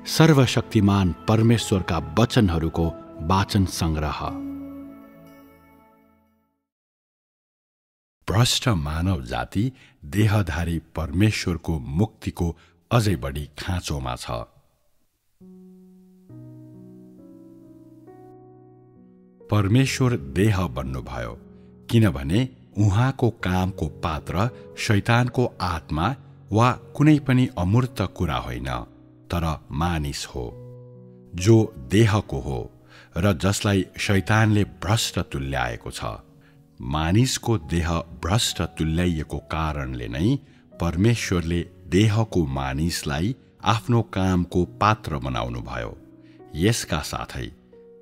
सर्वशक्तिमान परमेश्वरका वचनहरूको वाचन संग्रह। भ्रष्ट मानव जाति देहधारी परमेश्वरको मुक्तिको अझै बढी खाँचोमा छ। परमेश्वर देह बन्नुभयो किनभने उहाँको कामको पात्र शैतानको आत्मा वा कुनै पनि अमूर्त कुरा होइन, तर मानिस हो, जो देहको हो र जसलाई शैतानले भ्रष्ट तुल्याएको छ। मानिसको देह भ्रष्ट तुल्याइएको कारणले नै परमेश्वरले देहको मानिसलाई आफ्नो कामको पात्र बनाउनु भयो। यसका साथै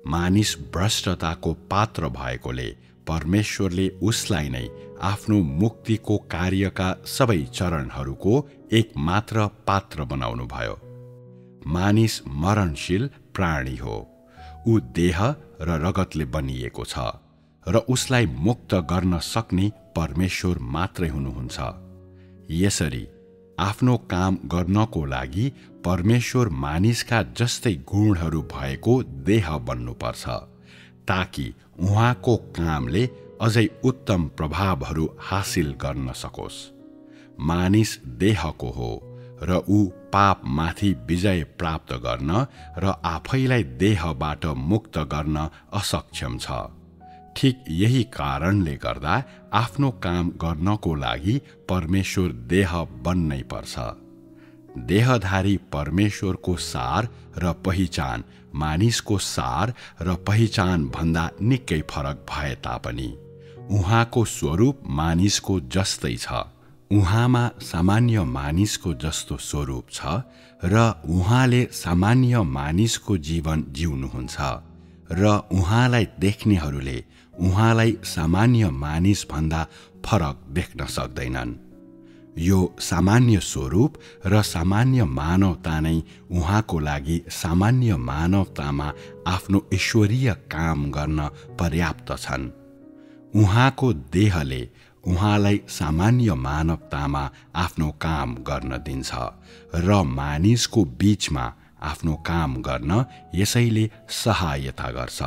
मानिस भ्रष्टताको पात्र भएकोले परमेश्वरले उसलाई नै आफ्नो मुक्तिको कार्यका सबै चरणहरूको एक मात्र पात्र बनाउनु भयो। मानिस मरणशील प्राणी हो, ऊ देह र रगतले बनिएको छ र उसलाई मुक्त गर्न सक्ने परमेश्वर मात्रै हुनुहुन्छ। यसरी आफ्नो काम गर्नको लागि परमेश्वर मानिसका जस्तै गुणहरू भएको देह बन्नुपर्छ, ताकि उहाँको कामले अझै उत्तम प्रभावहरू हासिल गर्न सकोस्। मानिस देहको हो र ऊ पापमाथि विजय प्राप्त गर्न र आफैलाई देहबाट मुक्त गर्न असक्षम छ। ठिक यही कारणले गर्दा आफ्नो काम गर्नको लागि परमेश्वर देह बन्नै पर्छ। देहधारी परमेश्वरको सार र पहिचान मानिसको सार र पहिचान भन्दा निकै फरक भए तापनि उहाँको स्वरूप मानिसको जस्तै छ। उहाँमा सामान्य मानिसको जस्तो स्वरूप छ र उहाँले सामान्य मानिसको जीवन जिउनुहुन्छ र उहाँलाई देख्नेहरूले उहाँलाई सामान्य मानिस भन्दा फरक देख्न सक्दैनन्। यो सामान्य स्वरूप र सामान्य मानवता नै उहाँको लागि सामान्य मानवतामा आफ्नो ईश्वरीय काम गर्न पर्याप्त छन्। उहाँको देहले उहाँलाई सामान्य मानवतामा आफ्नो काम गर्न दिन्छ र मानिसको बीचमा आफ्नो काम गर्न यसैले सहायता गर्छ।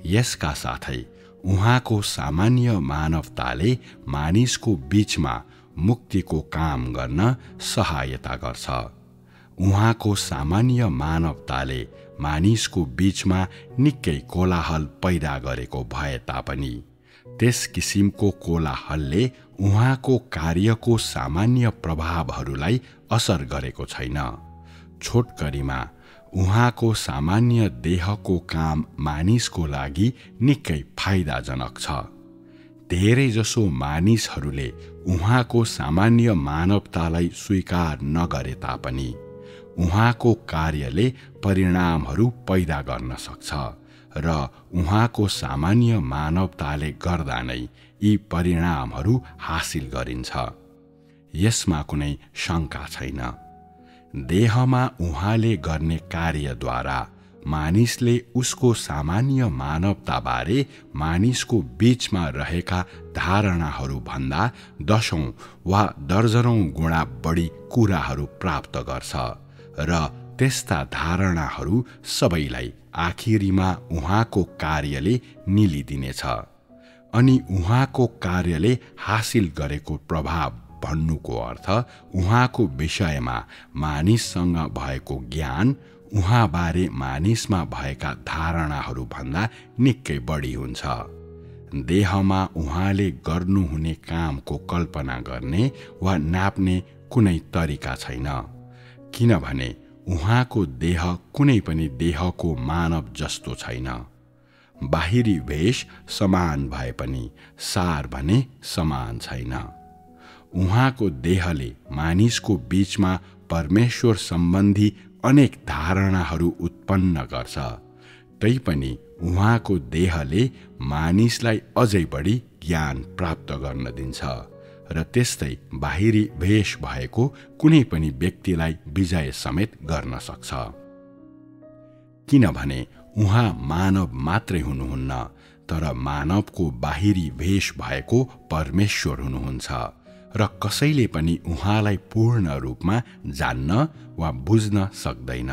यसका साथै उहाँको सामान्य मानवताले मानिसको बीचमा मुक्तिको काम गर्न सहायता गर्छ। उहाँको सामान्य मानवताले मानिसको बीचमा निकै कोलाहल पैदा गरेको भए तापनि त्यस किसिमको कोलाहलले उहाँको कार्यको सामान्य प्रभावहरूलाई असर गरेको छैन। छोटकरीमा उहाँको सामान्य देहको काम मानिसको लागि निकै फाइदाजनक छ। धेरैजसो मानिसहरूले उहाँको सामान्य मानवतालाई स्वीकार नगरे तापनि उहाँको कार्यले परिणामहरू पैदा गर्न सक्छ र उहाँको सामान्य मानवताले गर्दा नै यी परिणामहरू हासिल गरिन्छ। यसमा कुनै शङ्का छैन। देहमा उहाँले गर्ने कार्यद्वारा मानिसले उसको सामान्य मानवताबारे मानिसको बीचमा रहेका धारणाहरू भन्दा 10औं वा दर्जनौं गुणा बढी कुराहरू प्राप्त गर्छ र त्यस्ता धारणाहरू सबैलाई आखिरीमा उहाँको कार्यले निलिदिनेछ। अनि उहाँको कार्यले हासिल गरेको प्रभाव भन्नुको अर्थ उहाँको विषयमा मानिससँग भएको ज्ञान उहाँबारे मानिसमा भएका धारणाहरू भन्दा निकै बढी हुन्छ। देहमा उहाँले गर्नुहुने कामको कल्पना गर्ने वा नाप्ने कुनै तरिका छैन, किनभने उहाँको देह कुनै पनि देहको मानव जस्तो छैन। बाहिरी वेश समान भए पनि सार भने समान छैन। उहाँको देहले मानिसको बीचमा परमेश्वर सम्बन्धी अनेक धारणाहरू उत्पन्न गर्छ, तैपनि उहाँको देहले मानिसलाई अझै बढी ज्ञान प्राप्त गर्न दिन्छ र त्यस्तै बाहिरी वेश भएको कुनै पनि व्यक्तिलाई विजय समेत गर्न सक्छ। किनभने उहाँ मानव मात्रै हुनुहुन्न, तर मानवको बाहिरी वेश भएको परमेश्वर हुनुहुन्छ र कसैले पनि उहाँलाई पूर्ण रूपमा जान्न वा बुझ्न सक्दैन।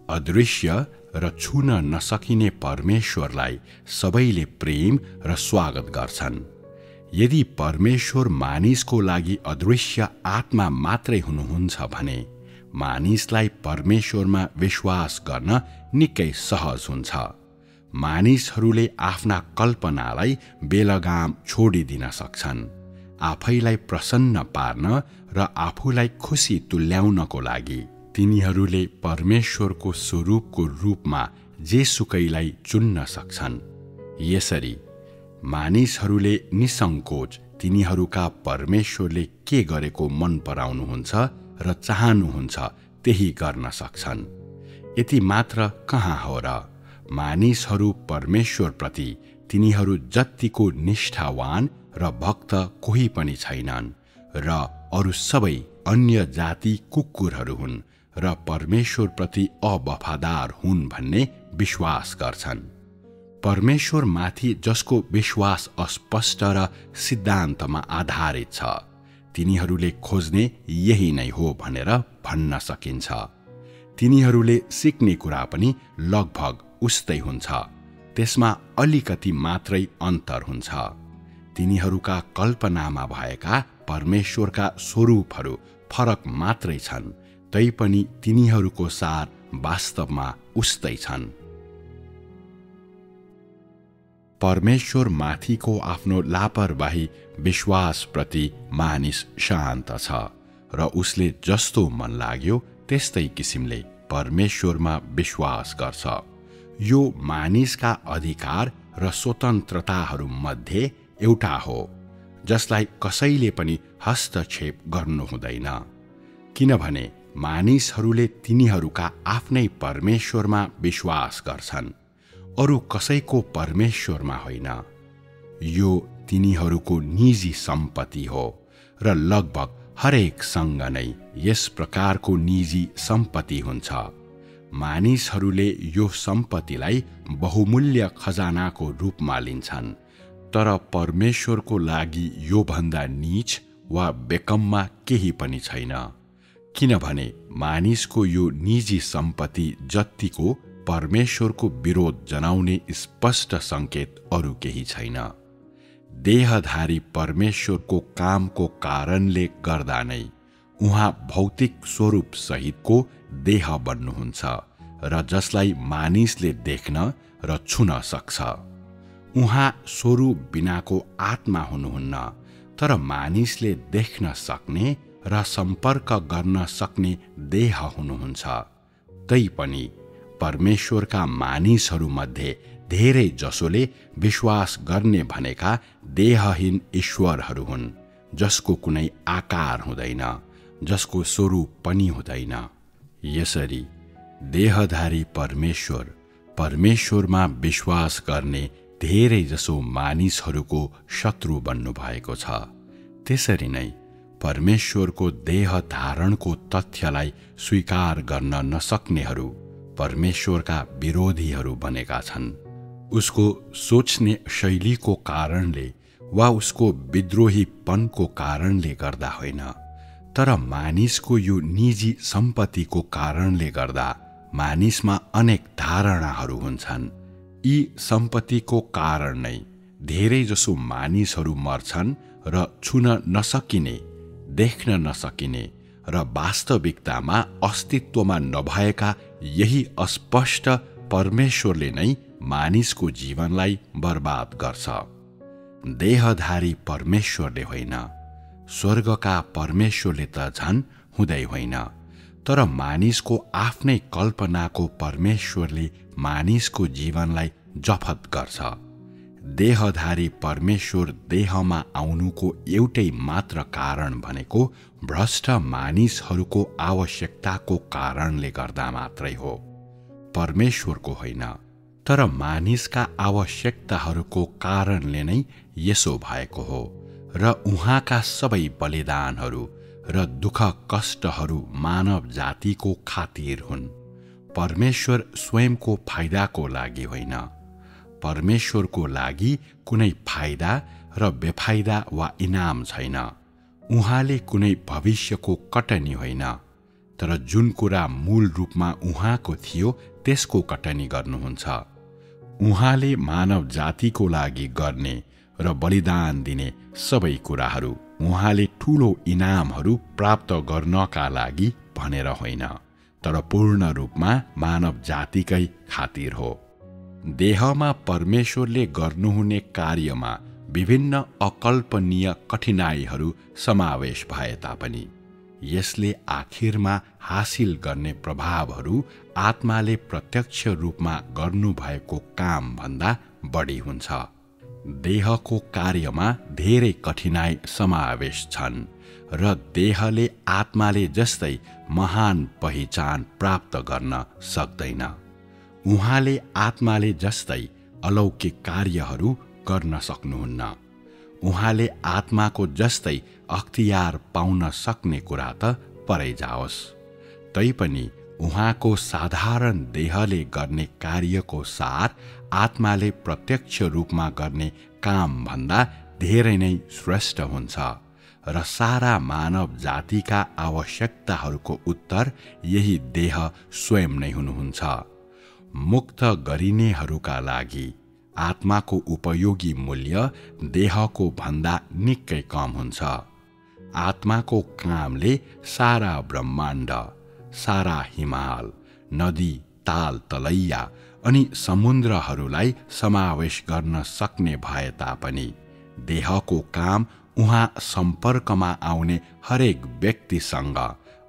अदृश्य र छुन नसकिने परमेश्वरलाई सबैले प्रेम र स्वागत गर्छन्। यदि परमेश्वर मानिसको लागि अदृश्य आत्मा मात्रै हुनुहुन्छ भने मानिसलाई परमेश्वरमा विश्वास गर्न निकै सहज हुन्छ। मानिसहरूले आफ्ना कल्पनालाई बेलगाम छोडिदिन सक्छन्। आफैलाई प्रसन्न पार्न र आफूलाई खुसी तुल्याउनको लागि तिनीहरूले परमेश्वरको स्वरूपको रूपमा जेसुकैलाई चुन्न सक्छन्। यसरी मानिसहरूले निसङ्कोच तिनीहरूका परमेश्वरले के गरेको मन पराउनुहुन्छ र चाहनुहुन्छ त्यही गर्न सक्छन्। यति मात्र कहाँ हो र, मानिसहरू परमेश्वरप्रति तिनीहरू जत्तिको निष्ठावान र भक्त कोही पनि छैनन् र अरू सबै अन्य जाति कुकुरहरू हुन् र परमेश्वरप्रति अवफादार हुन् भन्ने विश्वास गर्छन्। परमेश्वरमाथि जसको विश्वास अस्पष्ट र सिद्धान्तमा आधारित छ, तिनीहरूले खोज्ने यही नै हो भनेर भन्न सकिन्छ। तिनीहरूले सिक्ने कुरा पनि लगभग उस्तै हुन्छ, त्यसमा अलिकति मात्रै अन्तर हुन्छ। तिनीहरूका कल्पनामा भएका परमेश्वरका स्वरूपहरू फरक मात्रै छन्, तैपनि तिनीहरूको सार वास्तवमा उस्तै छन्। परमेश्वर माथिको आफ्नो लापरवाही विश्वासप्रति मानिस शान्त छ र उसले जस्तो मन लाग्यो त्यस्तै किसिमले परमेश्वरमा विश्वास गर्छ। यो मानिसका अधिकार र स्वतन्त्रताहरू मध्ये एउटा हो जसलाई कसैले पनि हस्तक्षेप गर्नु हुँदैन, किनभने मानिसहरूले तिनीहरूका आफ्नै परमेश्वरमा विश्वास गर्छन्, अरू कसैको परमेश्वरमा होइन। यो तिनीहरूको निजी सम्पत्ति हो र लगभग हरेकसँग नै यस प्रकारको निजी सम्पत्ति हुन्छ। मानिसहरूले यो सम्पत्तिलाई बहुमूल्य खजानाको रूपमा लिन्छन्, तर परमेश्वरको लागि योभन्दा नीच वा बेकममा केही पनि छैन, किनभने मानिसको यो निजी सम्पत्ति जत्तिको परमेश्वरको विरोध जनाउने स्पष्ट सङ्केत अरू केही छैन। देहधारी परमेश्वरको कामको कारणले गर्दा नै उहाँ भौतिक स्वरूप सहितको देह बन्नुहुन्छ र जसलाई मानिसले देख्न र छुन सक्छ। उहाँ स्वरूप बिनाको आत्मा हुनुहुन्न, तर मानिसले देख्न सक्ने र सम्पर्क गर्न सक्ने देह हुनुहुन्छ। तैपनि परमेश्वरका मानिसहरूमध्ये धेरै जसोले विश्वास गर्ने भनेका देहहीन ईश्वरहरू हुन्, जसको कुनै आकार हुँदैन, जसको स्वरूप पनि हुँदैन। यसरी देहधारी परमेश्वर परमेश्वरमा विश्वास गर्ने धेरै जसो मानिसहरूको शत्रु बन्नु भएको छ। त्यसरी नै परमेश्वरको देह धारणको तथ्यलाई स्वीकार गर्न नसक्नेहरू परमेश्वरका विरोधीहरू बनेका छन्। उसको सोच्ने शैलीको कारणले वा उसको विद्रोहीपनको कारणले गर्दा होइन, तर मानिसको यो निजी सम्पत्तिको कारणले गर्दा मानिसमा अनेक धारणाहरू हुन्छन्। यी सम्पत्तिको कारण नै धेरैजसो मानिसहरू मर्छन् र छुन नसकिने, देख्न नसकिने र वास्तविकतामा अस्तित्वमा नभएका यही अस्पष्ट परमेश्वरले नै मानिसको जीवनलाई बर्बाद गर्छ। देहधारी परमेश्वरले होइन, स्वर्गका परमेश्वरले त झन् हुँदै होइन, तर मानिसको आफ्नै कल्पनाको परमेश्वरले मानिसको जीवनलाई जफत गर्छ। देहधारी परमेश्वर देहमा आउनुको एउटै मात्र कारण भनेको भ्रष्ट मानिसहरूको आवश्यकताको कारणले गर्दा मात्रै हो, परमेश्वरको होइन। तर मानिसका आवश्यकताहरूको कारणले नै यसो भएको हो र उहाँका सबै बलिदानहरू र दुःख कष्टहरू मानव जातिको खातिर हुन्। परमेश्वर स्वयंको फाइदाको लागि होइन। परमेश्वरको लागि कुनै फाइदा र बेफाइदा वा इनाम छैन। उहाँले कुनै भविष्यको कटनी होइन, तर जुन कुरा मूल रूपमा उहाँको थियो त्यसको कटनी गर्नुहुन्छ। उहाँले मानव जातिको लागि गर्ने र बलिदान दिने सबै कुराहरू उहाँले ठूलो इनामहरू प्राप्त गर्नका लागि भनेर होइन, तर पूर्ण रूपमा मानव जातिकै खातिर हो। देहमा परमेश्वरले गर्नुहुने कार्यमा विभिन्न अकल्पनीय कठिनाइहरू समावेश भए तापनि यसले आखिरमा हासिल गर्ने प्रभावहरू आत्माले प्रत्यक्ष रूपमा गर्नुभएको काम भन्दा बढी हुन्छ। देहको कार्यमा धेरै कठिनाइ समावेश छन् र देहले आत्माले जस्तै महान पहिचान प्राप्त गर्न सक्दैन। उहाँले आत्माले जस्तै अलौकिक कार्यहरू गर्न सक्नुहुन्न। उहाँले आत्माको जस्तै अख्तियार पाउन सक्ने कुरा त परै जाओस्, तैपनि उहाँको साधारण देहले गर्ने कार्यको सार आत्माले प्रत्यक्ष रूपमा गर्ने काम भन्दा धेरै नै श्रेष्ठ हुन्छ र सारा मानव जातिका आवश्यकताहरूको उत्तर यही देह स्वयं नै हुनुहुन्छ। मुक्त गरिनेहरूका लागि आत्माको उपयोगी मूल्य देहको भन्दा निकै कम हुन्छ। आत्माको कामले सारा ब्रह्माण्ड, सारा हिमाल, नदी, ताल तलैया अनि समुद्रहरूलाई समावेश गर्न सक्ने भए तापनि देहको काम उहाँ सम्पर्कमा आउने हरेक व्यक्तिसँग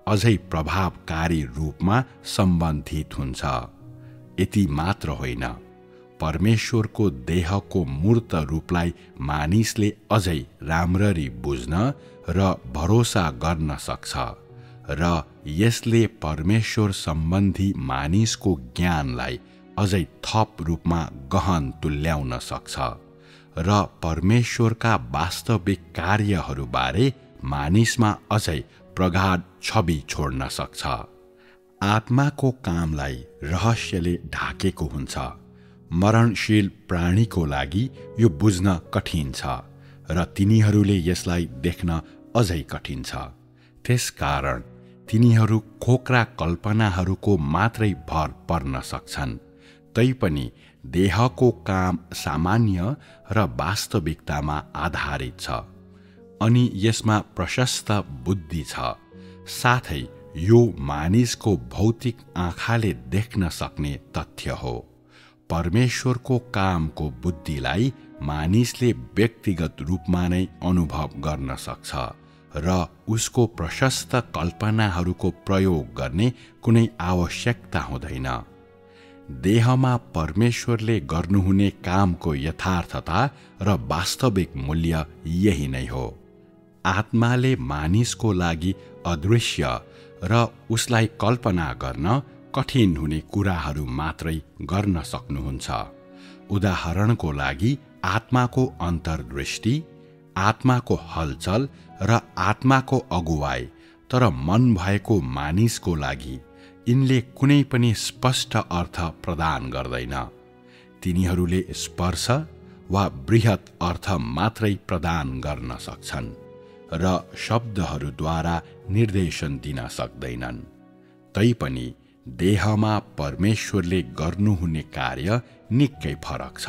अझै प्रभावकारी रूपमा सम्बन्धित हुन्छ। यति मात्र होइन, परमेश्वरको देहको मूर्त रूपलाई मानिसले अझै राम्ररी बुझ्न र भरोसा गर्न सक्छ र यसले परमेश्वर सम्बन्धी मानिसको ज्ञानलाई अझै थप रूपमा गहन तुल्याउन सक्छ र परमेश्वरका वास्तविक कार्यहरूबारे मानिसमा अझै प्रगाढ छवि छोड्न सक्छ। आत्माको कामलाई रहस्यले ढाकेको हुन्छ। मरणशील प्राणीको लागि यो बुझ्न कठिन छ र तिनीहरूले यसलाई देख्न अझै कठिन छ। त्यसकारण तिनीहरू खोक्रा कल्पनाहरूको मात्रै भर पर्न सक्छन्। तैपनि देहको काम सामान्य र वास्तविकतामा आधारित छ अनि यसमा प्रशस्त बुद्धि छ। साथै यो मानिसको भौतिक आँखाले देख्न सक्ने तथ्य हो। परमेश्वरको कामको बुद्धिलाई मानिसले व्यक्तिगत रूपमा नै अनुभव गर्न सक्छ र उसको प्रशस्त कल्पनाहरूको प्रयोग गर्ने कुनै आवश्यकता हुँदैन। देहमा परमेश्वरले गर्नुहुने कामको यथार्थता र वास्तविक मूल्य यही नै हो। आत्माले मानिसको लागि अदृश्य र उसलाई कल्पना गर्न कठिन हुने कुराहरू मात्रै गर्न सक्नुहुन्छ। उदाहरणको लागि आत्माको अन्तर्दृष्टि, आत्माको हलचल र आत्माको अगुवाई, तर मन भएको मानिसको लागि यिनले कुनै पनि स्पष्ट अर्थ प्रदान गर्दैन। तिनीहरूले स्पर्श वा बृहत अर्थ मात्रै प्रदान गर्न सक्छन् र शब्दहरूद्वारा निर्देशन दिन सक्दैनन्। तैपनि देहमा परमेश्वरले गर्नुहुने कार्य निकै फरक छ।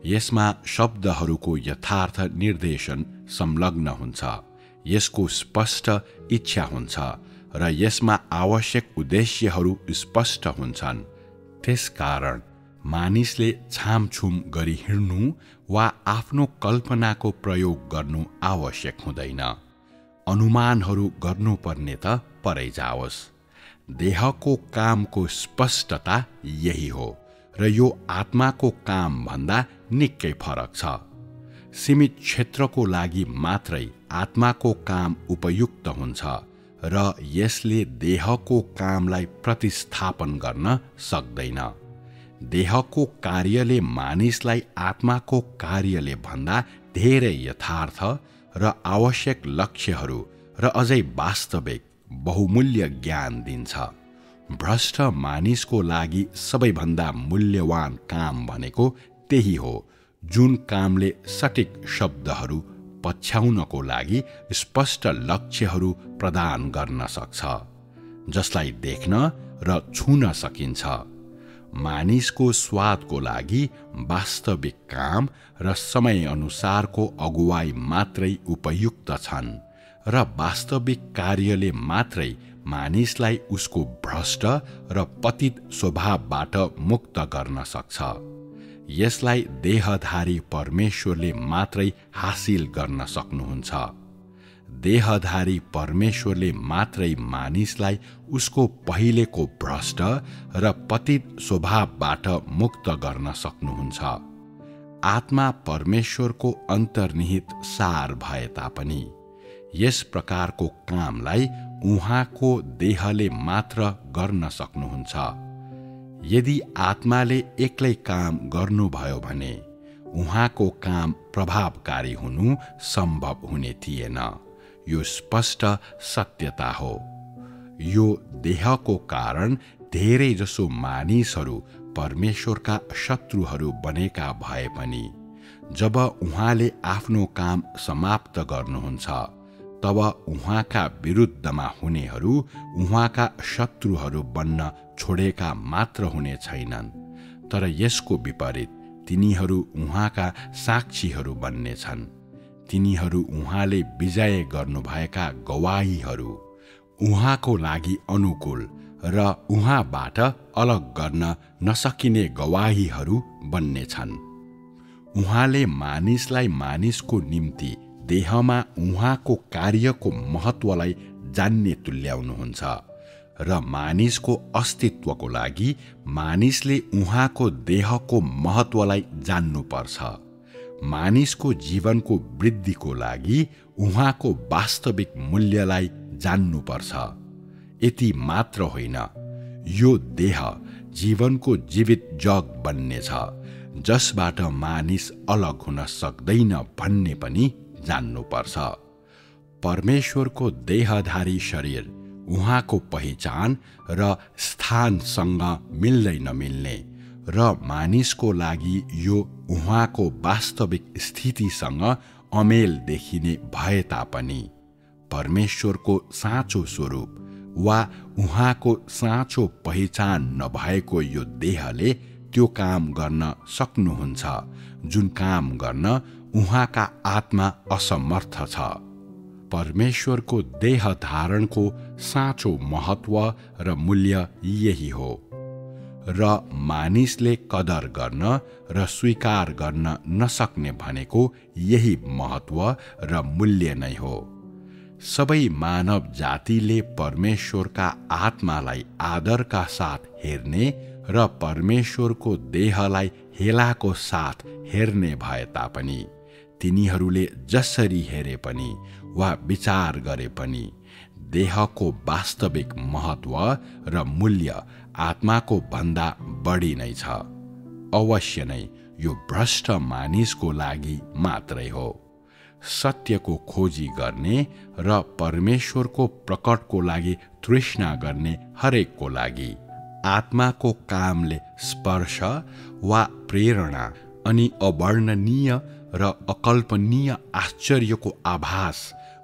यसमा शब्दहरूको यथार्थ निर्देशन संलग्न हुन्छ, यसको स्पष्ट इच्छा हुन्छ र यसमा आवश्यक उद्देश्यहरू स्पष्ट हुन्छन्। त्यसकारण मानिसले छामछुम गरी हिँड्नु वा आफ्नो कल्पनाको प्रयोग गर्नु आवश्यक हुँदैन। अनुमानहरू गर्नुपर्ने त परै जाओस्। देहको कामको स्पष्टता यही हो र यो आत्माको काम भन्दा निकै फरक छ। सीमित क्षेत्रको लागि मात्रै आत्माको काम उपयुक्त हुन्छ र यसले देहको कामलाई प्रतिस्थापन गर्न सक्दैन। देहको कार्यले मानिसलाई आत्माको कार्यले भन्दा धेरै यथार्थ र आवश्यक लक्ष्यहरू र अझै वास्तविक बहुमूल्य ज्ञान दिन्छ। भ्रष्ट मानिसको लागि सबैभन्दा मूल्यवान काम भनेको त्यही हो जुन कामले सटीक शब्दहरू पछ्याउनको लागि स्पष्ट लक्ष्यहरू प्रदान गर्न सक्छ। जसलाई देख्न र छुन सकिन्छ। मानिसको स्वादको लागि वास्तविक काम र समयअनुसारको अगुवाई मात्रै उपयुक्त छन् र वास्तविक कार्यले मात्रै मानिसलाई उसको भ्रष्ट र पतित स्वभावबाट मुक्त गर्न सक्छ। यसलाई देहधारी परमेश्वरले मात्रै हासिल गर्न सक्नुहुन्छ। देहधारी परमेश्वरले मात्रै मानिसलाई उसको पहिलेको भ्रष्ट र पतित स्वभावबाट मुक्त गर्न सक्नुहुन्छ। आत्मा परमेश्वरको अन्तर्निहित सार भए तापनि यस प्रकारको कामलाई उहाँको देहले मात्र गर्न सक्नुहुन्छ। यदि आत्माले एक्लै काम गर्नुभयो भने उहाँको काम प्रभावकारी हुनु सम्भव हुने थिएन। यो स्पष्ट सत्यता हो। यो देहको कारण धेरै जसो मानिसहरू परमेश्वरका शत्रुहरू बनेका भए पनि जब उहाँले आफ्नो काम समाप्त गर्नुहुन्छ तब उहाँका विरुद्धमा हुनेहरू उहाँका शत्रुहरू बन्न छोडेका मात्र हुने छैनन्, तर यसको विपरीत तिनीहरू उहाँका साक्षीहरू बन्नेछन्। तिनीहरू उहाँले विजय गर्नुभएका गवाहीहरू, उहाँको लागि अनुकूल र उहाँबाट अलग गर्न नसकिने गवाहीहरू बन्नेछन्। उहाँले मानिसलाई मानिसको निम्ति देहमा उहाँको कार्यको महत्त्वलाई जान्ने तुल्याउनुहुन्छ र मानिसको अस्तित्वको लागि मानिसले उहाँको देहको महत्त्वलाई जान्नुपर्छ। मानिसको जीवनको वृद्धिको लागि उहाँको वास्तविक मूल्यलाई जान्नुपर्छ। यति मात्र होइन, यो देह जीवनको जीवित जग बन्नेछ जसबाट मानिस अलग हुन सक्दैन भन्ने पनि जान्नुपर्छ। परमेश्वरको देहधारी शरीर उहाँको पहिचान र स्थानसँग मिल्दै नमिल्ने र मानिसको लागि यो उहाँको वास्तविक स्थितिसँग अमेल देखिने भए तापनि परमेश्वरको साँचो स्वरूप वा उहाँको साँचो पहिचान नभएको यो देहले त्यो काम गर्न सक्नुहुन्छ जुन काम गर्न उहाँका आत्मा असमर्थ छ। परमेश्वरको देह धारणको साँचो महत्त्व र मूल्य यही हो र मानिसले कदर गर्न र स्वीकार गर्न नसक्ने भनेको यही महत्त्व र मूल्य नै हो। सबै मानव जातिले परमेश्वरका आत्मालाई आदरका साथ हेर्ने र परमेश्वरको देहलाई हेलाको साथ हेर्ने भए तापनि तिनीहरूले जसरी हेरे पनि वा विचार गरे पनि देहको वास्तविक महत्त्व र मूल्य आत्माको भन्दा बढी नै छ। अवश्य नै यो भ्रष्ट मानिसको लागि मात्रै हो। सत्यको खोजी गर्ने र परमेश्वरको प्रकटको लागि तृष्णा गर्ने हरेकको लागि आत्माको कामले स्पर्श वा प्रेरणा अनि अवर्णनीय र अकल्पनीय आश्चर्यको आभास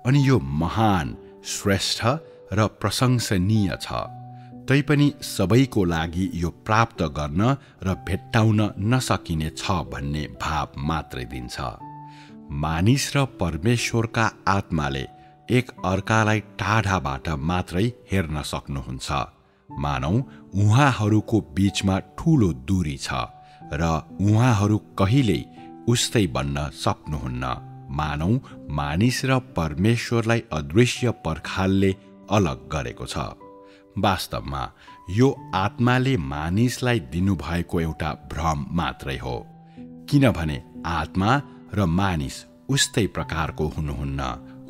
अनि यो महान, श्रेष्ठ र प्रशंसनीय छ। तैपनि सबैको लागि यो प्राप्त गर्न र भेट्टाउन नसकिने छ भन्ने भाव मात्रै दिन्छ। मानिस र परमेश्वरका आत्माले एक अर्कालाई टाढाबाट मात्रै हेर्न सक्नुहुन्छ। मानौ उहाँहरूको बीचमा ठूलो दूरी छ र उहाँहरू कहिल्यै उस्तै बन्न सक्नुहुन्न। मानौ मानिस र परमेश्वरलाई अदृश्य पर्खालले अलग गरेको छ। वास्तवमा यो आत्माले मानिसलाई दिनुभएको एउटा भ्रम मात्रै हो, किनभने आत्मा र मानिस उस्तै प्रकारको हुनुहुन्न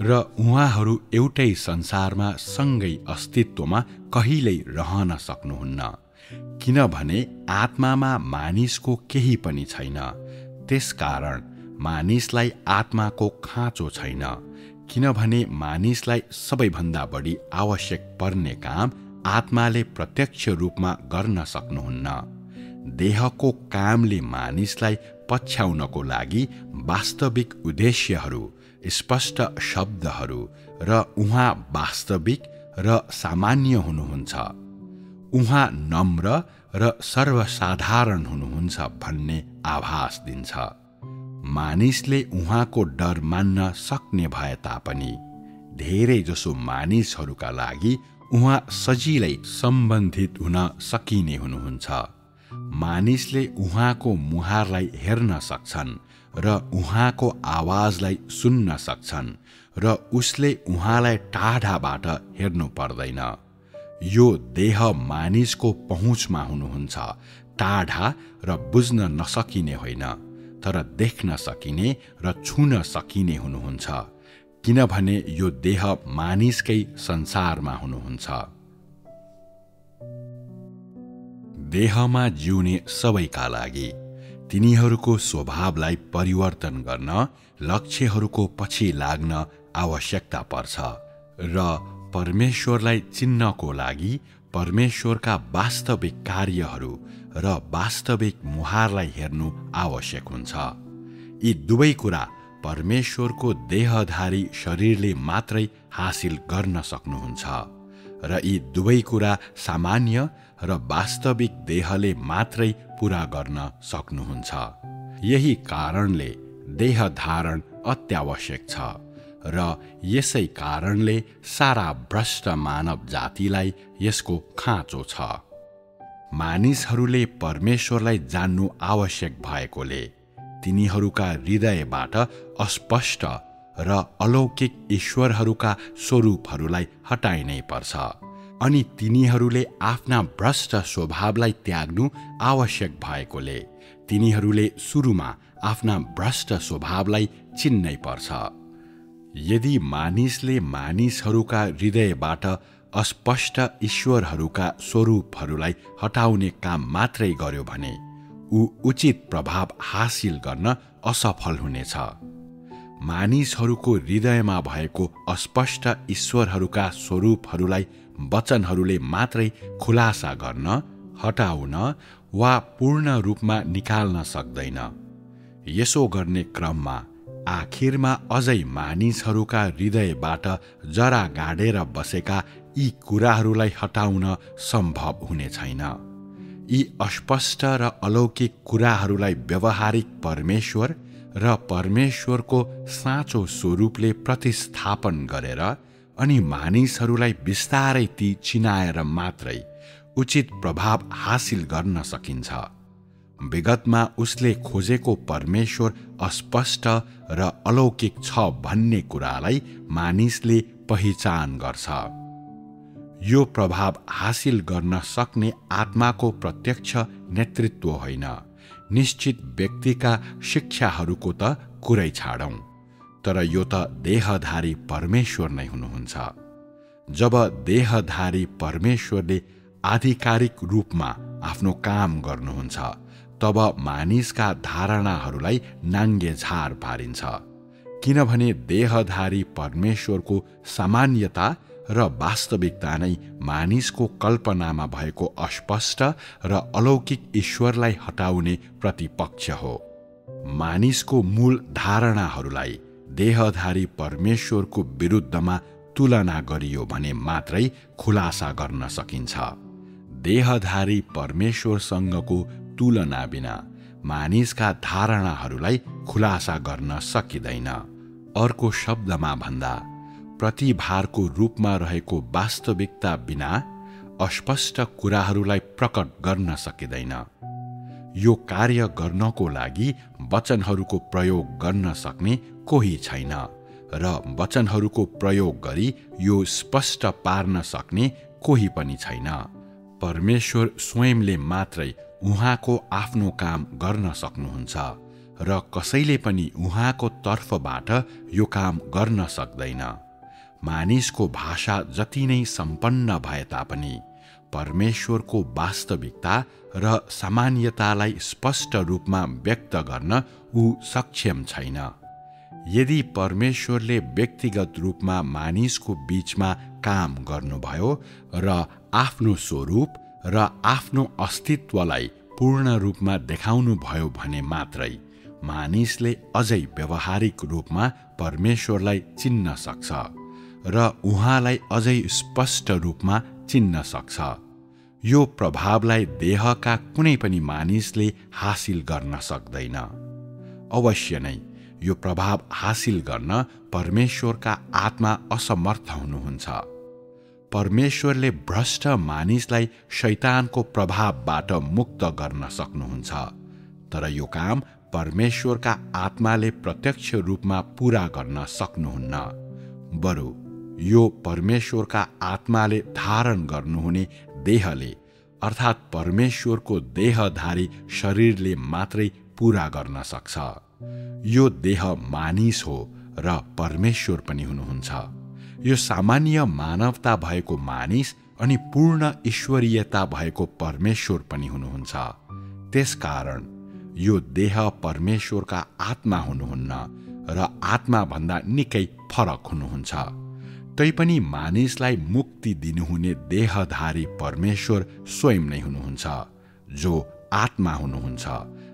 र उहाँहरू एउटै संसारमा सँगै अस्तित्वमा कहिल्यै रहन सक्नुहुन्न, किनभने आत्मामा मानिसको केही पनि छैन। त्यसकारण मानिसलाई आत्माको खाँचो छैन, किनभने मानिसलाई सबैभन्दा बढी आवश्यक पर्ने काम आत्माले प्रत्यक्ष रूपमा गर्न सक्नुहुन्न। देहको कामले मानिसलाई पछ्याउनको लागि वास्तविक उद्देश्यहरू, स्पष्ट शब्दहरू र उहाँ वास्तविक र सामान्य हुनुहुन्छ। उहाँ नम्र र सर्वसाधारण हुनुहुन्छ भन्ने आभास दिन्छ। मानिसले उहाँको डर मान्न सक्ने भए तापनि धेरै जसो मानिसहरूका लागि उहाँ सजिलै सम्बन्धित हुन सकिने हुनुहुन्छ। मानिसले उहाँको मुहारलाई हेर्न सक्छन् र उहाँको आवाजलाई सुन्न सक्छन् र उसले उहाँलाई टाढाबाट हेर्नु पर्दैन। यो देह मानिसको पहुँचमा हुनुहुन्छ, टाढा र बुझ्न नसकिने होइन, तर देख्न सकिने र छुन सकिने हुनुहुन्छ, किनभने यो देह मानिसकै संसारमा हुनुहुन्छ। देहमा जिउने सबैका लागि तिनीहरूको स्वभावलाई परिवर्तन गर्न लक्ष्यहरूको पछि लाग्न आवश्यकता पर्छ र परमेश्वरलाई चिन्नको लागि परमेश्वरका वास्तविक कार्यहरू र वास्तविक मुहारलाई हेर्नु आवश्यक हुन्छ। यी दुवै कुरा परमेश्वरको देहधारी शरीरले मात्रै हासिल गर्न सक्नुहुन्छ र यी दुवै कुरा सामान्य र वास्तविक देहले मात्रै पूरा गर्न सक्नुहुन्छ। यही कारणले देह धारण अत्यावश्यक छ र यसै कारणले सारा भ्रष्ट मानव जातिलाई यसको खाँचो छ। मानिसहरूले परमेश्वरलाई जान्नु आवश्यक भएकोले तिनीहरूका हृदयबाट अस्पष्ट र अलौकिक ईश्वरहरूका स्वरूपहरूलाई हटाइनै पर्छ अनि तिनीहरूले आफ्ना भ्रष्ट स्वभावलाई त्याग्नु आवश्यक भएकोले तिनीहरूले सुरुमा आफ्ना भ्रष्ट स्वभावलाई चिन्नै पर्छ। यदि मानिसले मानिसहरूका हृदयबाट अस्पष्ट ईश्वरहरूका स्वरूपहरूलाई हटाउने काम मात्रै गर्यो भने ऊ उचित प्रभाव हासिल गर्न असफल हुनेछ। मानिसहरूको हृदयमा भएको अस्पष्ट ईश्वरहरूका स्वरूपहरूलाई वचनहरूले मात्रै खुलासा गर्न, हटाउन वा पूर्ण रूपमा निकाल्न सक्दैन। यसो गर्ने क्रममा आखिरमा अझै मानिसहरूका हृदयबाट जरा गाडेर बसेका यी कुराहरूलाई हटाउन सम्भव हुने छैन। यी अस्पष्ट र अलौकिक कुराहरूलाई व्यवहारिक परमेश्वर र परमेश्वरको साँचो स्वरूपले प्रतिस्थापन गरेर अनि मानिसहरूलाई बिस्तारै ती चिनाएर मात्रै उचित प्रभाव हासिल गर्न सकिन्छ। विगतमा उसले खोजेको परमेश्वर अस्पष्ट र अलौकिक छ भन्ने कुरालाई मानिसले पहिचान गर्छ। यो प्रभाव हासिल गर्न सक्ने आत्माको प्रत्यक्ष नेतृत्व होइन, निश्चित व्यक्तिका शिक्षाहरूको त कुरै छाडौं, तर यो त देहधारी परमेश्वर नै हुनुहुन्छ। जब देहधारी परमेश्वरले आधिकारिक रूपमा आफ्नो काम गर्नुहुन्छ तब मानिसका धारणाहरूलाई नाङ्गेझार पारिन्छ, किनभने देहधारी परमेश्वरको सामान्यता र वास्तविकता नै मानिसको कल्पनामा भएको अस्पष्ट र अलौकिक ईश्वरलाई हटाउने प्रतिपक्ष हो। मानिसको मूल धारणाहरूलाई देहधारी परमेश्वरको विरुद्धमा तुलना गरियो भने मात्रै खुलासा गर्न सकिन्छ। देहधारी परमेश्वरसँगको तुलना बिना मानिसका धारणाहरूलाई खुलासा गर्न सकिँदैन। अर्को शब्दमा भन्दा प्रतिभारको रूपमा रहेको वास्तविकता बिना अस्पष्ट कुराहरूलाई प्रकट गर्न सकिँदैन। यो कार्य गर्नको लागि वचनहरूको प्रयोग गर्न सक्ने कोही छैन र वचनहरूको प्रयोग गरी यो स्पष्ट पार्न सक्ने कोही पनि छैन। परमेश्वर स्वयंले मात्रै उहाँको आफ्नो काम गर्न सक्नुहुन्छ र कसैले पनि उहाँको तर्फबाट यो काम गर्न सक्दैन। मानिसको भाषा जति नै सम्पन्न भए तापनि परमेश्वरको वास्तविकता र सामान्यतालाई स्पष्ट रूपमा व्यक्त गर्न ऊ सक्षम छैन। यदि परमेश्वरले व्यक्तिगत रूपमा मानिसको बीचमा काम गर्नुभयो र आफ्नो स्वरूप र आफ्नो अस्तित्वलाई पूर्ण रूपमा देखाउनुभयो भने मात्रै मानिसले अझै व्यवहारिक रूपमा परमेश्वरलाई चिन्न सक्छ र उहाँलाई अझै स्पष्ट रूपमा चिन्न सक्छ। यो प्रभावलाई देहका कुनै पनि मानिसले हासिल गर्न सक्दैन। अवश्य नै यो प्रभाव हासिल गर्न परमेश्वरका आत्मा असमर्थ हुनुहुन्छ। परमेश्वरले भ्रष्ट मानिसलाई शैतानको प्रभावबाट मुक्त गर्न सक्नुहुन्छ, तर यो काम परमेश्वरका आत्माले प्रत्यक्ष रूपमा पूरा गर्न सक्नुहुन्न। बरु यो परमेश्वरका आत्माले धारण गर्नुहुने देहले अर्थात् परमेश्वरको देहधारी शरीरले मात्रै पूरा गर्न सक्छ। यो देह मानिस हो र परमेश्वर पनि हुनुहुन्छ। यो सामान्य मानवता भएको मानिस अनि पूर्ण ईश्वरीयता भएको परमेश्वर पनि हुनुहुन्छ। त्यसकारण यो देह परमेश्वरका आत्मा हुनुहुन्न र आत्माभन्दा निकै फरक हुनुहुन्छ। तैपनि मानिसलाई मुक्ति दिनुहुने देहधारी परमेश्वर स्वयं नै हुनुहुन्छ, जो आत्मा हुनुहुन्छ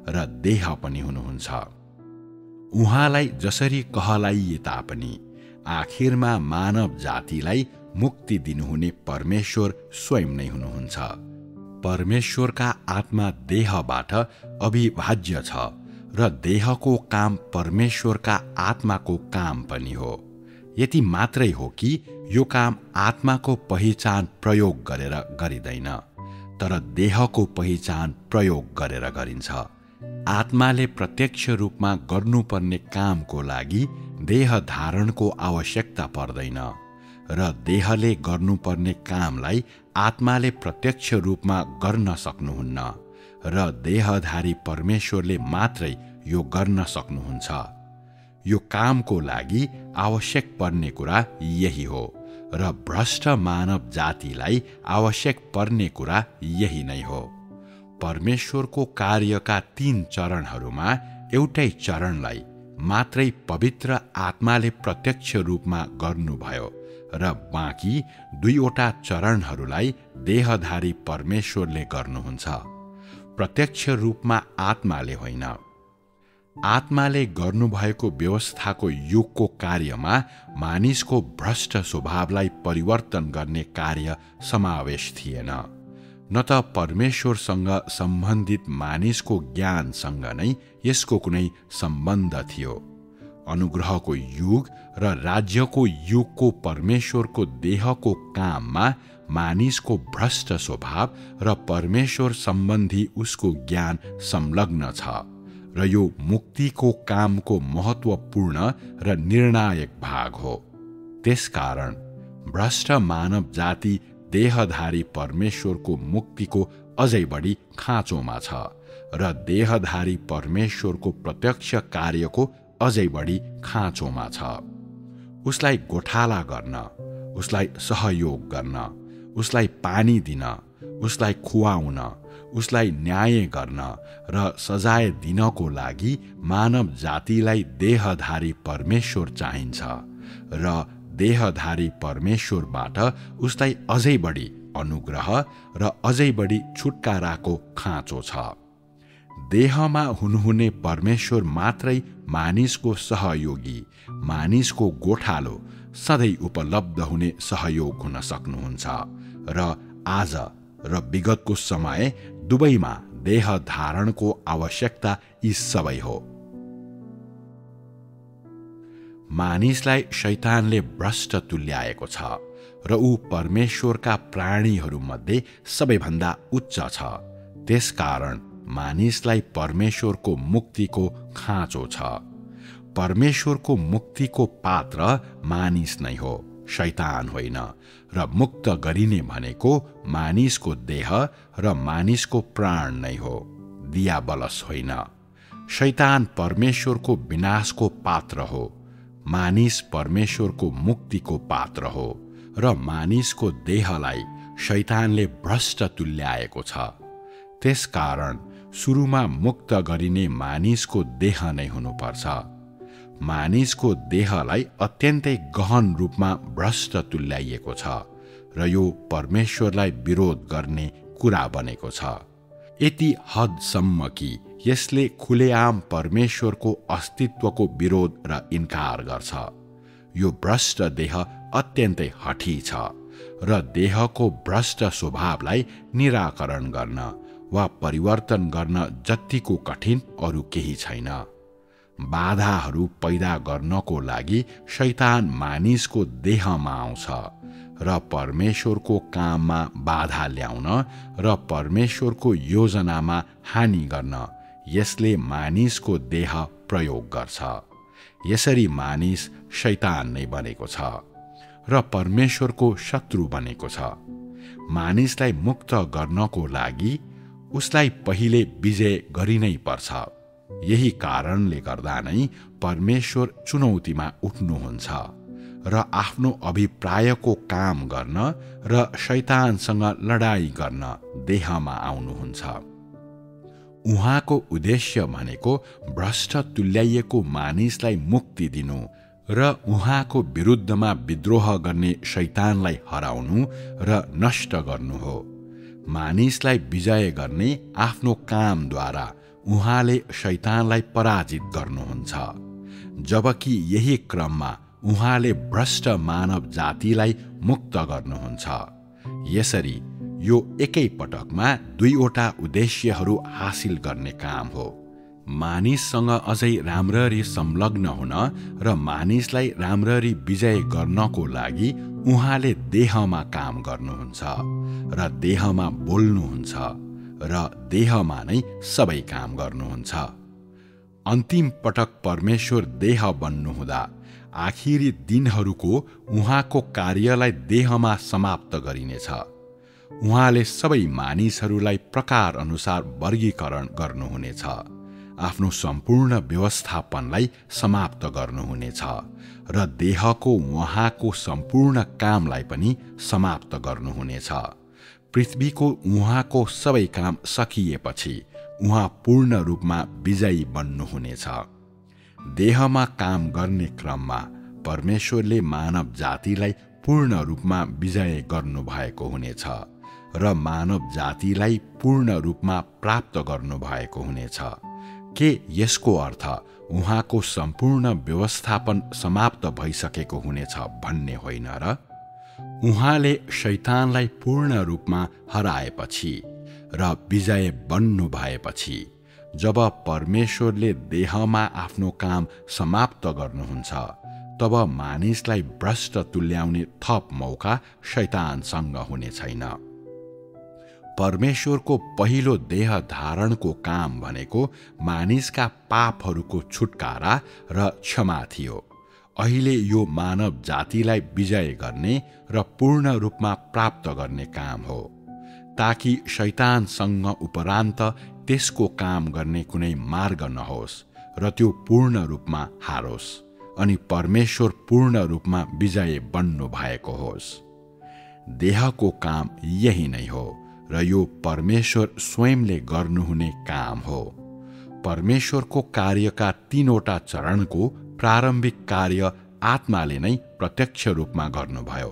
र देह पनि हुनुहुन्छ। उहाँलाई जसरी कहलाइए तापनि आखिरमा मानव जातिलाई मुक्ति दिनुहुने परमेश्वर स्वयं नै हुनुहुन्छ। परमेश्वरका आत्मा देहबाट अविभाज्य छ र देहको काम परमेश्वरका आत्माको काम पनि हो। यति मात्रै हो कि यो काम आत्माको पहिचान प्रयोग गरेर गरिँदैन, तर देहको पहिचान प्रयोग गरेर गरिन्छ। आत्माले प्रत्यक्ष रूपमा गर्नुपर्ने कामको लागि देह धारणको आवश्यकता पर्दैन र देहले गर्नुपर्ने कामलाई आत्माले प्रत्यक्ष रूपमा गर्न सक्नुहुन्न र देहधारी परमेश्वरले मात्रै यो गर्न सक्नुहुन्छ। यो कामको लागि आवश्यक पर्ने कुरा यही हो र भ्रष्ट मानव जातिलाई आवश्यक पर्ने कुरा यही नै हो। परमेश्वरको कार्यका 3 चरणहरूमा एउटै चरणलाई मात्रै पवित्र आत्माले प्रत्यक्ष रूपमा गर्नुभयो र बाँकी 2वटा चरणहरूलाई देहधारी परमेश्वरले गर्नुहुन्छ। प्रत्यक्ष रूपमा आत्माले होइन। आत्माले गर्नुभएको व्यवस्थाको युगको कार्यमा मानिसको भ्रष्ट स्वभावलाई परिवर्तन गर्ने कार्य समावेश थिएन, न त परमेश्वरसँग सम्बन्धित मानिसको ज्ञानसँग नै यसको कुनै सम्बन्ध थियो। अनुग्रहको युग र राज्यको युगको परमेश्वरको देहको काममा मानिसको भ्रष्ट स्वभाव र परमेश्वर सम्बन्धी उसको ज्ञान संलग्न छ र यो मुक्तिको कामको महत्त्वपूर्ण र निर्णायक भाग हो। त्यसकारण भ्रष्ट मानव जाति देहधारी परमेश्वरको मुक्तिको अझै बढी खाँचोमा छ र देहधारी परमेश्वरको प्रत्यक्ष कार्यको अझै बढी खाँचोमा छ। उसलाई गोठाला गर्न, उसलाई सहयोग गर्न, उसलाई पानी दिन, उसलाई खुवाउन, उसलाई न्याय गर्न र सजाय दिनको लागि मानव जातिलाई देहधारी परमेश्वर चाहिन्छ र देहधारी परमेश्वरबाट उसलाई अझै बढी अनुग्रह र अझै बढी छुटकाराको खाँचो छ। देहमा हुनुहुने परमेश्वर मात्रै मानिसको सहयोगी, मानिसको गोठालो, सधैँ उपलब्ध हुने सहयोग हुन सक्नुहुन्छ र आज र विगतको समय दुवैमा देह धारणको आवश्यकता यी सबै हो। मानिसलाई शैतानले भ्रष्ट तुल्याएको छ र ऊ परमेश्वरका प्राणीहरूमध्ये सबैभन्दा उच्च छ। त्यसकारण मानिसलाई परमेश्वरको मुक्तिको खाँचो छ। परमेश्वरको मुक्तिको पात्र मानिस नै हो, शैतान होइन, र मुक्त गरिने भनेको मानिसको देह र मानिसको प्राण नै हो, दियाबलस होइन। शैतान परमेश्वरको विनाशको पात्र हो, मानिस परमेश्वरको मुक्तिको पात्र हो र मानिसको देहलाई शैतानले भ्रष्ट तुल्याएको छ। त्यसकारण सुरुमा मुक्त गरिने मानिसको देह नै हुनुपर्छ। मानिसको देहलाई अत्यन्तै गहन रूपमा भ्रष्ट तुल्याइएको छ र यो परमेश्वरलाई विरोध गर्ने कुरा बनेको छ, यति हदसम्म कि यसले खुलेआम परमेश्वरको अस्तित्वको विरोध र इन्कार गर्छ। यो भ्रष्ट देह अत्यन्तै हठी छ र देहको भ्रष्ट स्वभावलाई निराकरण गर्न वा परिवर्तन गर्न जतिको कठिन अरू केही छैन। बाधाहरू पैदा गर्नको लागि शैतान मानिसको देहमा आउँछ र परमेश्वरको काममा बाधा ल्याउन र परमेश्वरको योजनामा हानि गर्न यसले मानिसको देह प्रयोग गर्छ। यसरी मानिस शैतान नै बनेको छ र परमेश्वरको शत्रु बनेको छ। मानिसलाई मुक्त गर्नको लागि उसलाई पहिले विजय गरिनै पर्छ। यही कारणले गर्दा नै परमेश्वर चुनौतीमा उठ्नुहुन्छ र आफ्नो अभिप्रायको काम गर्न र शैतानसँग लडाई गर्न देहमा आउनुहुन्छ। उहाँको उद्देश्य भनेको भ्रष्ट तुल्याइएको मानिसलाई मुक्ति दिनु र उहाँको विरुद्धमा विद्रोह गर्ने शैतानलाई हराउनु र नष्ट गर्नु हो। मानिसलाई विजय गर्ने आफ्नो कामद्वारा उहाँले शैतानलाई पराजित गर्नुहुन्छ, जबकि यही क्रममा उहाँले भ्रष्ट मानव जातिलाई मुक्त गर्नुहुन्छ। यसरी यो एकै पटकमा दुईवटा उद्देश्यहरू हासिल गर्ने काम हो। मानिससँग अझै राम्ररी संलग्न हुन र मानिसलाई राम्ररी विजय गर्नको लागि उहाँले देहमा काम गर्नुहुन्छ र देहमा बोल्नुहुन्छ र देहमा नै सबै काम गर्नुहुन्छ। अन्तिम पटक परमेश्वर देह बन्नुहुँदा आखिरी दिनहरूको उहाँको कार्यलाई देहमा समाप्त गरिनेछ। उहाँले सबै मानिसहरूलाई प्रकार अनुसार वर्गीकरण गर्नुहुनेछ, आफ्नो सम्पूर्ण व्यवस्थापनलाई समाप्त गर्नुहुनेछ र देहको उहाँको सम्पूर्ण कामलाई पनि समाप्त गर्नुहुनेछ। पृथ्वीको उहाँको सबै काम सकिएपछि उहाँ पूर्ण रूपमा विजयी बन्नुहुनेछ। देहमा काम गर्ने क्रममा परमेश्वरले मानव जातिलाई पूर्ण रूपमा विजय गर्नुभएको हुनेछ र मानव जातिलाई पूर्ण रूपमा प्राप्त गर्नुभएको हुनेछ। के यसको अर्थ उहाँको सम्पूर्ण व्यवस्थापन समाप्त भइसकेको हुनेछ भन्ने होइन र? उहाँले शैतानलाई पूर्ण रूपमा हराएपछि र विजय बन्नु भएपछि जब परमेश्वरले देहमा आफ्नो काम समाप्त गर्नुहुन्छ तब मानिसलाई भ्रष्ट तुल्याउने थप मौका शैतानसँग हुने छैन। परमेश्वरको पहिलो देह धारणको काम भनेको मानिसका पापहरूको छुटकारा र क्षमा थियो। अहिले यो मानव जातिलाई विजय गर्ने र पूर्ण रूपमा प्राप्त गर्ने काम हो, ताकि शैतानसँग उपरान्त त्यसको काम गर्ने कुनै मार्ग नहोस् र त्यो पूर्ण रूपमा हारोस् अनि परमेश्वर पूर्ण रूपमा विजय बन्नु भएको होस्। देहको काम यही नै हो र यो परमेश्वर स्वयंले गर्नुहुने काम हो। परमेश्वरको कार्यका तीनवटा चरणको प्रारम्भिक कार्य आत्माले नै प्रत्यक्ष रूपमा गर्नुभयो,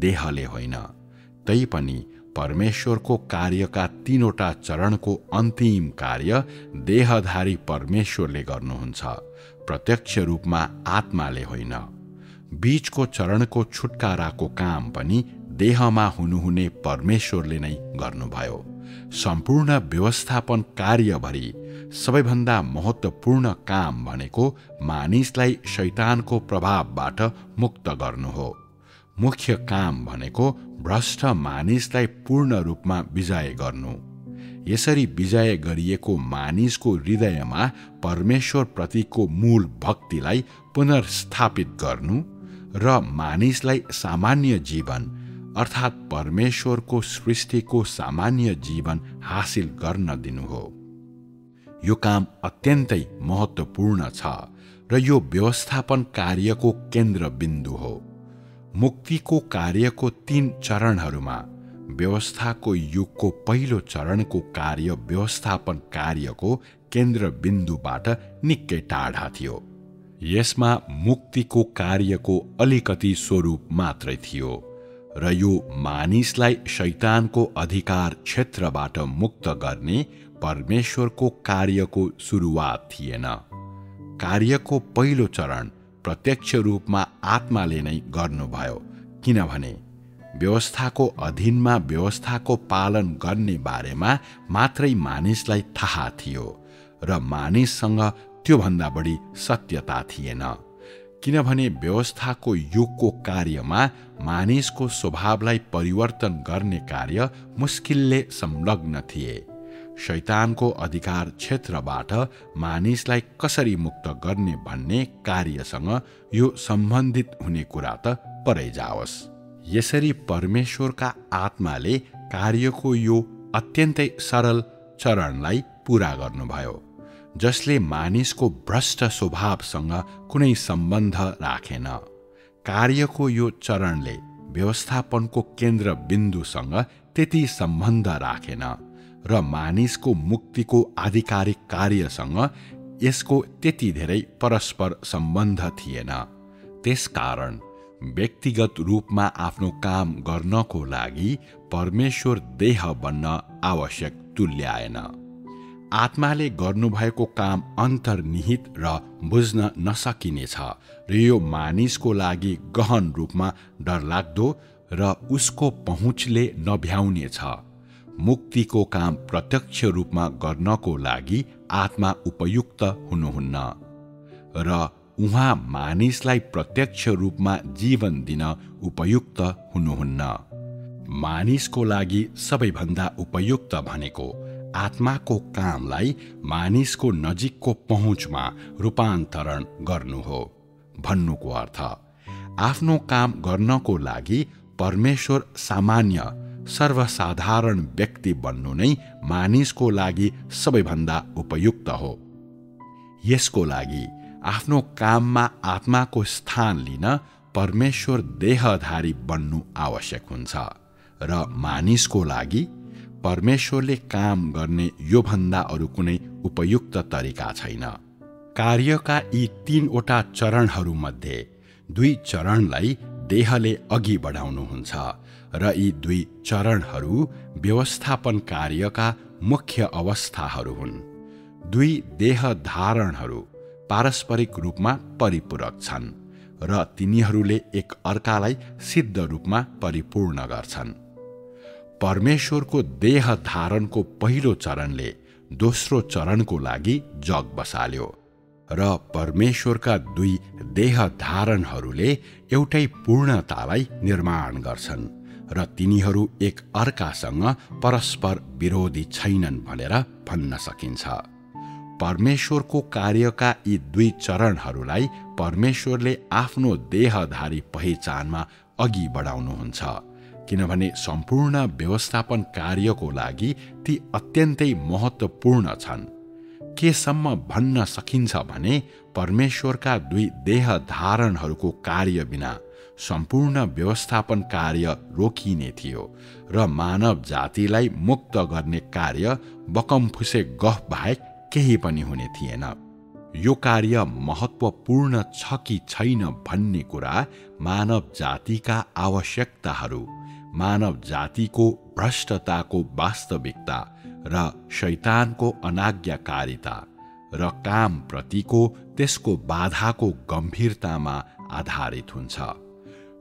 देहले होइन। तैपनि परमेश्वरको कार्यका तीनवटा चरणको अन्तिम कार्य देहधारी परमेश्वरले गर्नुहुन्छ, प्रत्यक्ष रूपमा आत्माले होइन। बीचको चरणको छुटकाराको काम पनि देहमा हुनुहुने परमेश्वरले नै गर्नुभयो। सम्पूर्ण व्यवस्थापन कार्यभरि सबैभन्दा महत्त्वपूर्ण काम भनेको मानिसलाई शैतानको प्रभावबाट मुक्त गर्नु हो। मुख्य काम भनेको भ्रष्ट मानिसलाई पूर्ण रूपमा विजय गर्नु। यसरी विजय गरिएको मानिसको हृदयमा परमेश्वर प्रतिको मूल भक्तिलाई पुनर्स्थापित गर्नु र मानिसलाई सामान्य जीवन अर्थात् परमेश्वरको सृष्टिको सामान्य जीवन हासिल गर्न दिनु हो। यो काम अत्यन्तै महत्त्वपूर्ण छ र यो व्यवस्थापन कार्यको केन्द्रबिन्दु हो। मुक्तिको कार्यको 3 चरणहरूमा व्यवस्थाको युगको पहिलो चरणको कार्य व्यवस्थापन कार्यको केन्द्रबिन्दुबाट निकै टाढा थियो। यसमा मुक्तिको कार्यको अलिकति स्वरूप मात्रै थियो र यो मानिसलाई शैतानको अधिकार क्षेत्रबाट मुक्त गर्ने परमेश्वरको कार्यको सुरुवात थिएन। कार्यको पहिलो चरण प्रत्यक्ष रूपमा आत्माले नै गर्नुभयो, किनभने व्यवस्थाको अधीनमा व्यवस्थाको पालन गर्ने बारेमा मात्रै मानिसलाई थाहा थियो र मानिससँग त्योभन्दा बढी सत्यता थिएन, किनभने व्यवस्थाको युगको कार्यमा मानिसको स्वभावलाई परिवर्तन गर्ने कार्य मुस्किलले संलग्न थिए। शैतानको अधिकार क्षेत्रबाट मानिसलाई कसरी मुक्त गर्ने भन्ने कार्यसँग यो सम्बन्धित हुने कुरा त परै जाओस्। यसरी परमेश्वरका आत्माले कार्यको यो अत्यन्तै सरल चरणलाई पूरा गर्नुभयो, जसले मानिसको भ्रष्ट स्वभावसँग कुनै सम्बन्ध राखेन। कार्यको यो चरणले व्यवस्थापनको केन्द्र बिन्दुसँग त्यति सम्बन्ध राखेन र मानिसको मुक्तिको आधिकारिक कार्यसँग यसको त्यति धेरै परस्पर सम्बन्ध थिएन। त्यसकारण व्यक्तिगत रूपमा आफ्नो काम गर्नको लागि परमेश्वर देह बन्न आवश्यक तुल्याएन। आत्माले गर्नुभएको काम अन्तर्निहित र बुझ्न नसकिनेछ र यो मानिसको लागि गहन रूपमा डरलाग्दो र उसको पहुँचले नभ्याउनेछ। मुक्तिको काम प्रत्यक्ष रूपमा गर्नको लागि आत्मा उपयुक्त हुनुहुन्न र उहाँ मानिसलाई प्रत्यक्ष रूपमा जीवन दिन उपयुक्त हुनुहुन्न। मानिसको लागि सबैभन्दा उपयुक्त भनेको आत्माको कामलाई मानिसको नजिकको पहुँचमा रूपान्तरण गर्नु हो भन्नुको अर्थ। आफ्नो काम गर्नको लागि परमेश्वर सामान्य सर्वसाधारण व्यक्ति बन्नु नै मानिसको लागि सबैभन्दा उपयुक्त हो। यसको लागि आफ्नो काममा आत्माको स्थान लिन परमेश्वर देहधारी बन्नु आवश्यक हुन्छ र मानिसको लागि परमेश्वरले काम गर्ने योभन्दा अरू कुनै उपयुक्त तरिका छैन। कार्यका यी 3वटा चरणहरूमध्ये 2 चरणलाई देहले अघि बढाउनुहुन्छ र यी 2 चरणहरू व्यवस्थापन कार्यका मुख्य अवस्थाहरू हुन्। 2 देह धारणहरू पारस्परिक रूपमा परिपूरक छन् र तिनीहरूले एक अर्कालाई सिद्ध रूपमा परिपूर्ण गर्छन्। परमेश्वरको देह धारणको पहिलो चरणले दोस्रो चरणको लागि जग बसाल्यो र परमेश्वरका 2 देह धारणहरूले एउटै पूर्णतालाई निर्माण गर्छन् र तिनीहरू एक अर्कासँग परस्पर विरोधी छैनन् भनेर भन्न सकिन्छ। परमेश्वरको कार्यका यी 2 चरणहरूलाई परमेश्वरले आफ्नो देहधारी पहिचानमा अघि बढाउनुहुन्छ, किनभने सम्पूर्ण व्यवस्थापन कार्यको लागि ती अत्यन्तै महत्त्वपूर्ण छन्। केसम्म भन्न सकिन्छ भने परमेश्वरका 2 देह धारणहरूको कार्य बिना सम्पूर्ण व्यवस्थापन कार्य रोकिने थियो र मानव जातिलाई मुक्त गर्ने कार्य बकमफुसे गफ बाहेक केही पनि हुने थिएन। यो कार्य महत्त्वपूर्ण छ कि छैन भन्ने कुरा मानव जातिका आवश्यकताहरू, मानव जातिको भ्रष्टताको वास्तविकता र शैतानको अनाज्ञाकारिता र कामप्रतिको त्यसको बाधाको गम्भीरतामा आधारित हुन्छ।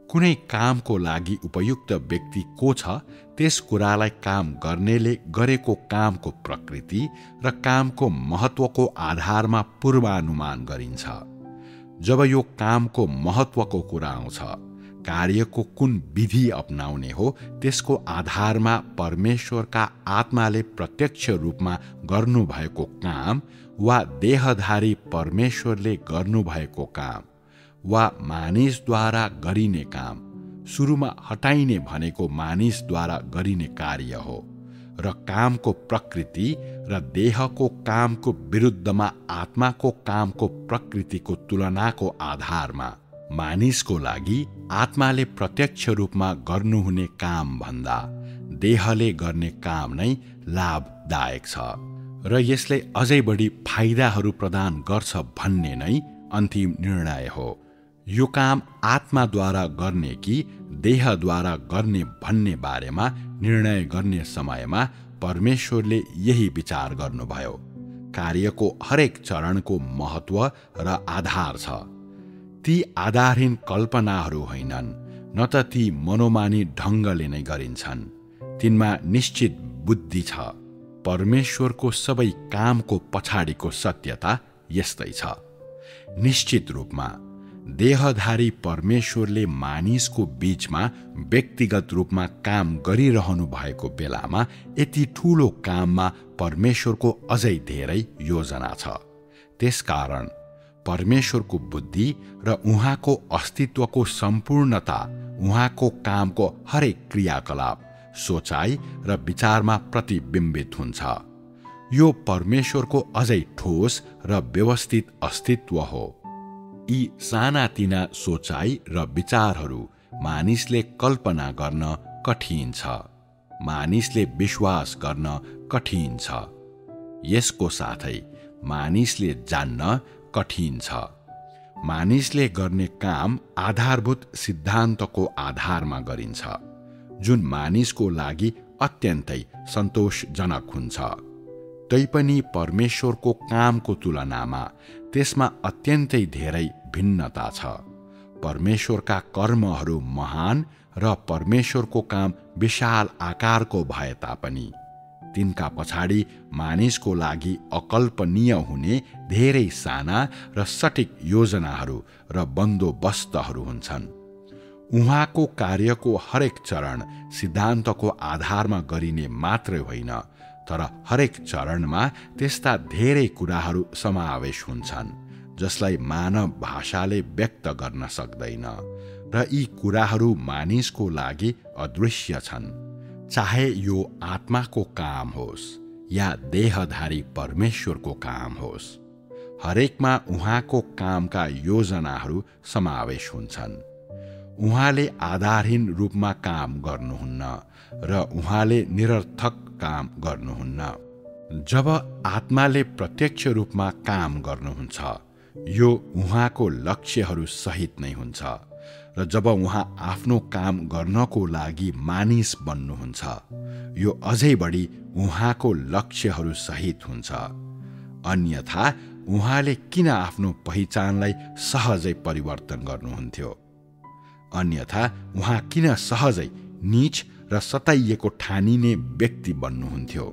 कुनै कामको लागि उपयुक्त व्यक्ति को छ, त्यस कुरालाई काम गर्नेले गरेको कामको प्रकृति र कामको महत्त्वको आधारमा पूर्वानुमान गरिन्छ। जब यो कामको महत्त्वको कुरा आउँछ, कार्यको कुन विधि अपनाउने हो त्यसको आधारमा परमेश्वरका आत्माले प्रत्यक्ष रूपमा गर्नुभएको काम वा देहधारी परमेश्वरले गर्नुभएको काम वा मानिसद्वारा गरिने काम, सुरुमा हटाइने भनेको मानिसद्वारा गरिने कार्य हो र कामको प्रकृति र देहको कामको विरुद्धमा आत्माको कामको प्रकृतिको तुलनाको आधारमा मानिसको लागि आत्माले प्रत्यक्ष रूपमा गर्नुहुने काम भन्दा देहले गर्ने काम नै लाभदायक छ र यसले अझै बढी फाइदाहरू प्रदान गर्छ भन्ने नै अन्तिम निर्णय हो। यो काम आत्माद्वारा गर्ने कि देहद्वारा गर्ने भन्ने बारेमा निर्णय गर्ने समयमा परमेश्वरले यही विचार गर्नुभयो। कार्यको हरेक चरणको महत्त्व र आधार छ। ती आधारहीन कल्पनाहरू होइनन्, न त ती मनोमानी ढङ्गले नै गरिन्छन्। तिनमा निश्चित बुद्धि छ। परमेश्वरको सबै कामको पछाडिको सत्यता यस्तै छ। निश्चित रूपमा देहधारी परमेश्वरले मानिसको बीचमा व्यक्तिगत रूपमा काम गरिरहनु भएको बेलामा यति ठूलो काममा परमेश्वरको अझै धेरै योजना छ। त्यसकारण परमेश्वरको बुद्धि र उहाँको अस्तित्वको सम्पूर्णता उहाँको कामको हरेक क्रियाकलाप, सोचाइ र विचारमा प्रतिबिम्बित हुन्छ। यो परमेश्वरको अझै ठोस र व्यवस्थित अस्तित्व हो। यी सानातिना सोचाइ र विचारहरू मानिसले कल्पना गर्न कठिन छ, मानिसले विश्वास गर्न कठिन छ। यसको साथै मानिसले जान्न कठिन छ। मानिसले गर्ने काम आधारभूत सिद्धान्तको आधारमा गरिन्छ, जुन मानिसको लागि अत्यन्तै सन्तोषजनक हुन्छ। तैपनि परमेश्वरको कामको तुलनामा त्यसमा अत्यन्तै धेरै भिन्नता छ। परमेश्वरका कर्महरू महान र परमेश्वरको काम विशाल आकारको भए तापनि तिनका पछाडि मानिसको लागि अकल्पनीय हुने धेरै साना र सटिक योजनाहरू र बन्दोबस्तहरू हुन्छन्। उहाँको कार्यको हरेक चरण सिद्धान्तको आधारमा गरिने मात्रै होइन, तर हरेक चरणमा त्यस्ता धेरै कुराहरू समावेश हुन्छन् जसलाई मानव भाषाले व्यक्त गर्न सक्दैन, र यी कुराहरू मानिसको लागि अदृश्य छन्। चाहे यो आत्माको काम होस् या देहधारी परमेश्वरको काम होस्, हरेकमा उहाँको कामका योजनाहरू समावेश हुन्छन्। उहाँले आधारहीन रूपमा काम गर्नुहुन्न र उहाँले निरर्थक काम गर्नुहुन्न। जब आत्माले प्रत्यक्ष रूपमा काम गर्नुहुन्छ, यो उहाँको लक्ष्यहरू सहित नै हुन्छ, र जब उहाँ आफ्नो काम गर्नको लागि मानिस बन्नुहुन्छ, यो अझै बढी उहाँको लक्ष्यहरू सहित हुन्छ। अन्यथा उहाँले किन आफ्नो पहिचानलाई सहजै परिवर्तन गर्नुहुन्थ्यो? अन्यथा उहाँ किन सहजै नीच र सताइएको ठानिने व्यक्ति बन्नुहुन्थ्यो?